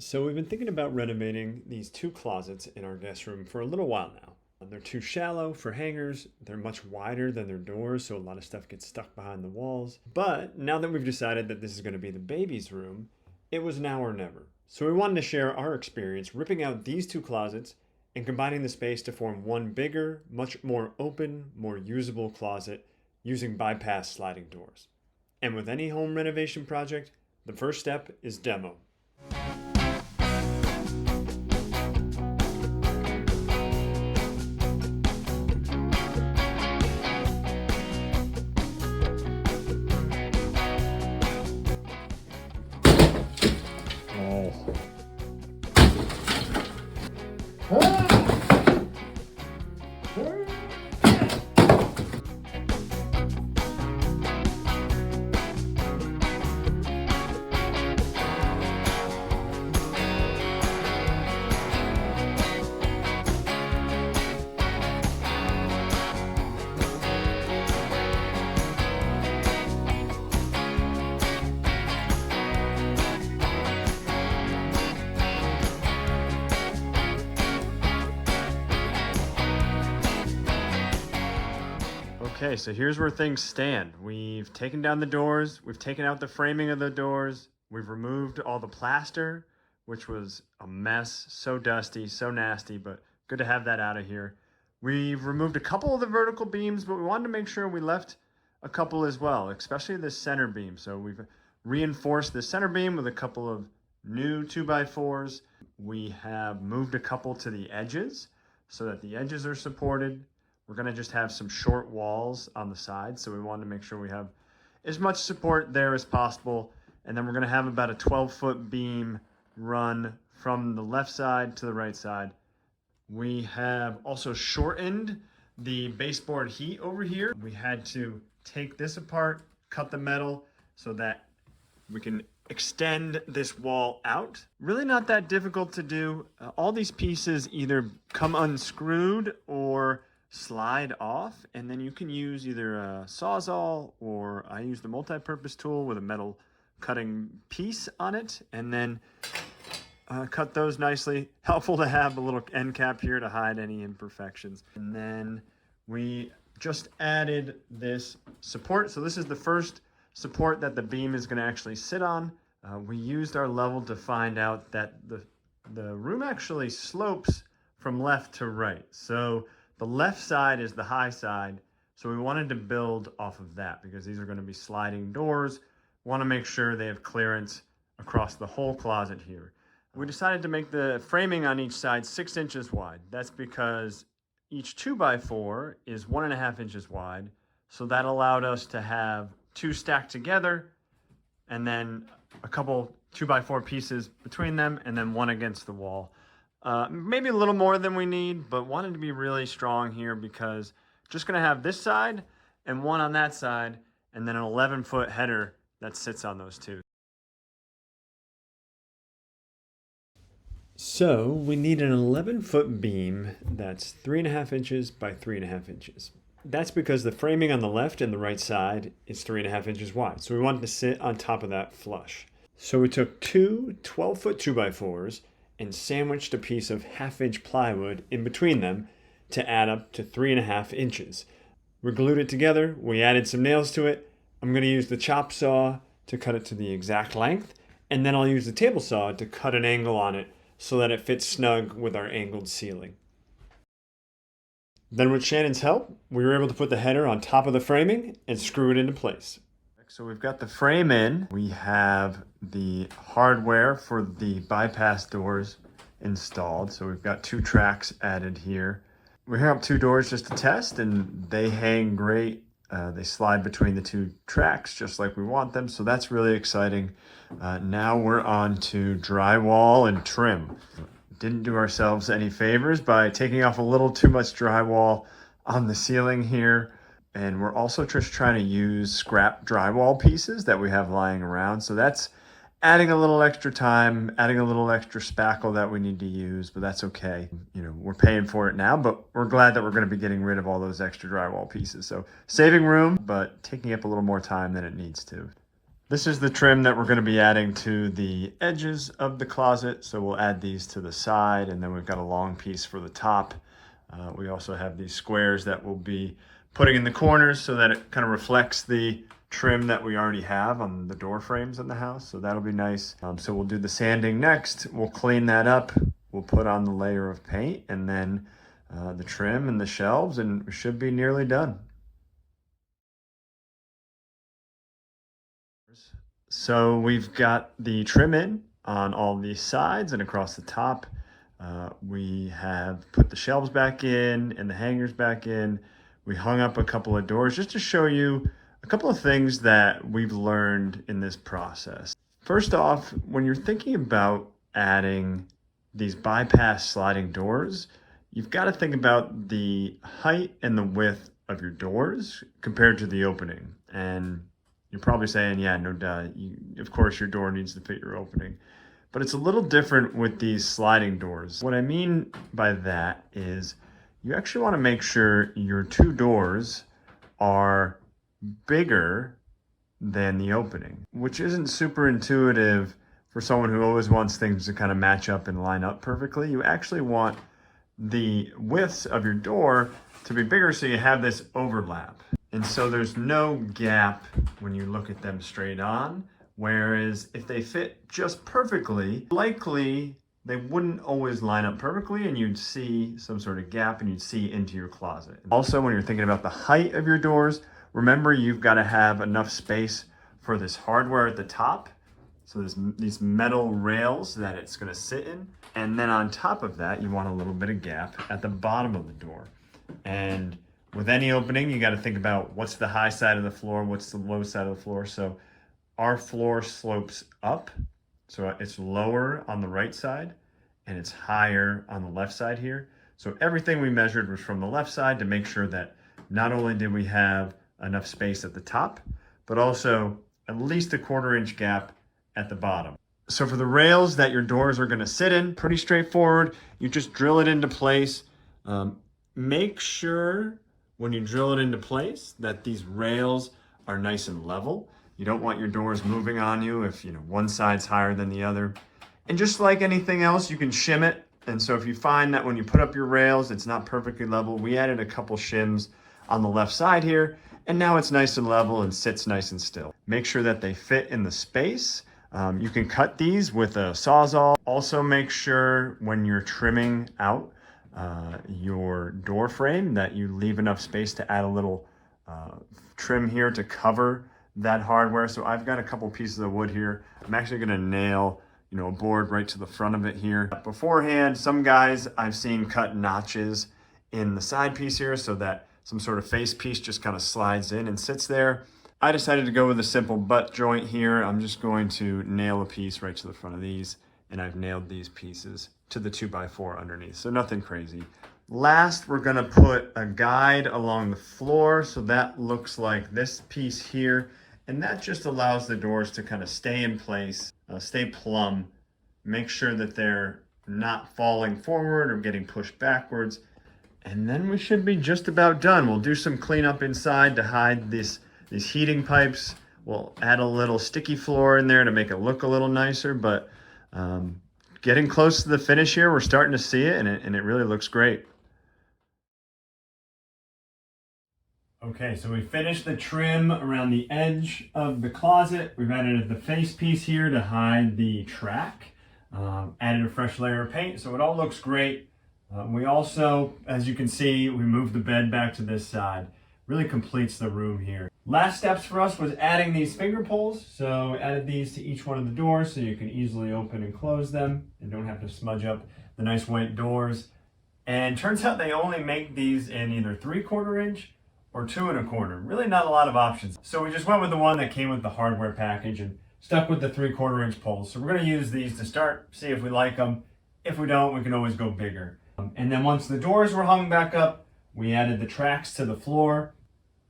So we've been thinking about renovating these two closets in our guest room for a little while now. They're too shallow for hangers. They're much wider than their doors, so a lot of stuff gets stuck behind the walls. But now that we've decided that this is going to be the baby's room, it was now or never. So we wanted to share our experience ripping out these two closets and combining the space to form one bigger, much more open, more usable closet using bypass sliding doors. And with any home renovation project, the first step is demo. Okay, so here's where things stand. We've taken down the doors, we've taken out the framing of the doors, we've removed all the plaster, which was a mess, so dusty, so nasty, but good to have that out of here. We've removed a couple of the vertical beams, but we wanted to make sure we left a couple as well, especially the center beam. So we've reinforced the center beam with a couple of new 2x4s. We have moved a couple to the edges so that the edges are supported. We're gonna just have some short walls on the side, so we wanted to make sure we have as much support there as possible. And then we're gonna have about a 12-foot beam run from the left side to the right side. We have also shortened the baseboard heat over here. We had to take this apart, cut the metal so that we can extend this wall out. Really not that difficult to do. All these pieces either come unscrewed or slide off, and then you can use either a Sawzall, or I use the multi-purpose tool with a metal cutting piece on it, and then cut those nicely. Helpful to have a little end cap here to hide any imperfections. And then we just added this support. So this is the first support that the beam is going to actually sit on. We used our level to find out that the room actually slopes from left to right. So the left side is the high side, so we wanted to build off of that because these are going to be sliding doors. Want to make sure they have clearance across the whole closet here. We decided to make the framing on each side 6 inches wide. That's because each 2x4 is 1.5 inches wide, so that allowed us to have two stacked together and then a couple 2x4 pieces between them and then one against the wall. Maybe a little more than we need, but wanted to be really strong here because just going to have this side and one on that side, and then an 11-foot header that sits on those two. So we need an 11-foot beam that's 3.5 inches by 3.5 inches. That's because the framing on the left and the right side is 3.5 inches wide. So we wanted to sit on top of that flush. So we took two 12-foot 2x4s and sandwiched a piece of 1/2-inch plywood in between them to add up to 3.5 inches. We glued it together, we added some nails to it. I'm going to use the chop saw to cut it to the exact length, and then I'll use the table saw to cut an angle on it so that it fits snug with our angled ceiling. Then with Shannon's help, we were able to put the header on top of the framing and screw it into place. So we've got the frame in. We have the hardware for the bypass doors installed. So we've got 2 tracks added here. We hung up 2 doors just to test, and they hang great. They slide between the 2 tracks just like we want them. So that's really exciting. Now we're on to drywall and trim. Didn't do ourselves any favors by taking off a little too much drywall on the ceiling here. And we're also just trying to use scrap drywall pieces that we have lying around. So that's adding a little extra time, adding a little extra spackle that we need to use, but that's okay. You know, we're paying for it now, but we're glad that we're going to be getting rid of all those extra drywall pieces. So saving room, but taking up a little more time than it needs to. This is the trim that we're going to be adding to the edges of the closet. So we'll add these to the side, and then we've got a long piece for the top. We also have these squares that we'll be putting in the corners so that it kind of reflects the trim that we already have on the door frames in the house. So that'll be nice. So we'll do the sanding next. We'll clean that up. We'll put on the layer of paint, and then the trim and the shelves, and we should be nearly done. So we've got the trim in on all these sides and across the top. We have put the shelves back in and the hangers back in. We hung up a couple of doors just to show you a couple of things that we've learned in this process. First off, when you're thinking about adding these bypass sliding doors, you've got to think about the height and the width of your doors compared to the opening. And you're probably saying, yeah, no duh, of course your door needs to fit your opening. But it's a little different with these sliding doors. What I mean by that is you actually want to make sure your two doors are bigger than the opening, which isn't super intuitive for someone who always wants things to kind of match up and line up perfectly. You actually want the widths of your door to be bigger so you have this overlap. And so there's no gap when you look at them straight on, whereas if they fit just perfectly, likely they wouldn't always line up perfectly and you'd see some sort of gap and you'd see into your closet. Also, when you're thinking about the height of your doors, remember you've got to have enough space for this hardware at the top. So there's these metal rails that it's going to sit in. And then on top of that, you want a little bit of gap at the bottom of the door. And with any opening, you got to think about what's the high side of the floor, what's the low side of the floor. So our floor slopes up, so it's lower on the right side and it's higher on the left side here. So everything we measured was from the left side to make sure that not only did we have enough space at the top, but also at least a 1/4 inch gap at the bottom. So for the rails that your doors are going to sit in, pretty straightforward. You just drill it into place. Make sure when you drill it into place that these rails are nice and level. You don't want your doors moving on you if one side's higher than the other. And just like anything else, you can shim it. And so if you find that when you put up your rails, it's not perfectly level, we added a couple shims on the left side here, and now it's nice and level and sits nice and still. Make sure that they fit in the space. You can cut these with a Sawzall. Also make sure when you're trimming out your door frame that you leave enough space to add a little trim here to cover that hardware. So I've got a couple pieces of wood here. I'm actually going to nail a board right to the front of it here. Beforehand, some guys I've seen cut notches in the side piece here so that some sort of face piece just kind of slides in and sits there. I decided to go with a simple butt joint here. I'm just going to nail a piece right to the front of these, and I've nailed these pieces to the 2x4 underneath, so nothing crazy. Last, we're gonna put a guide along the floor, so that looks like this piece here, and that just allows the doors to kind of stay in place, stay plumb, make sure that they're not falling forward or getting pushed backwards, and then we should be just about done. We'll do some cleanup inside to hide these heating pipes. We'll add a little sticky floor in there to make it look a little nicer, but getting close to the finish here. We're starting to see it, and it really looks great. Okay, so we finished the trim around the edge of the closet. We've added the face piece here to hide the track. Added a fresh layer of paint, so it all looks great. We also, as you can see, we moved the bed back to this side. Really completes the room here. Last steps for us was adding these finger pulls. So we added these to each one of the doors so you can easily open and close them and don't have to smudge up the nice white doors. And turns out they only make these in either 3/4 inch or 2 1/4. Really not a lot of options. So we just went with the one that came with the hardware package and stuck with the 3/4 inch poles. So we're gonna use these to start, see if we like them. If we don't, we can always go bigger. And then once the doors were hung back up, we added the tracks to the floor.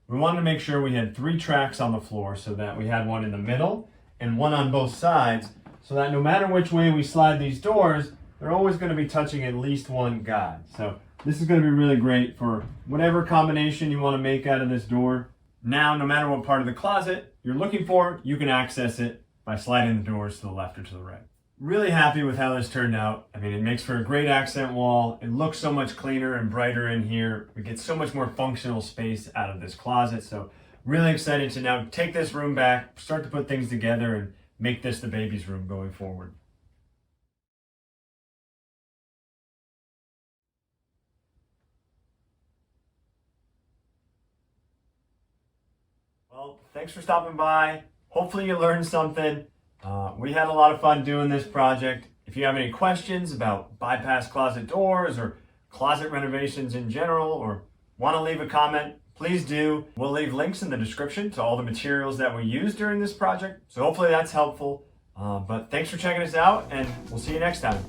We wanted to make sure we had 3 tracks on the floor so that we had one in the middle and one on both sides, so that no matter which way we slide these doors, they're always going to be touching at least one guide. So this is going to be really great for whatever combination you want to make out of this door. Now, no matter what part of the closet you're looking for, you can access it by sliding the doors to the left or to the right. Really happy with how this turned out. I mean, it makes for a great accent wall. It looks so much cleaner and brighter in here. We get so much more functional space out of this closet. So really excited to now take this room back, start to put things together, and make this the baby's room going forward. Well, thanks for stopping by. Hopefully you learned something. We had a lot of fun doing this project. If you have any questions about bypass closet doors or closet renovations in general, or want to leave a comment, please do. We'll leave links in the description to all the materials that we used during this project. So hopefully that's helpful. But thanks for checking us out, and we'll see you next time.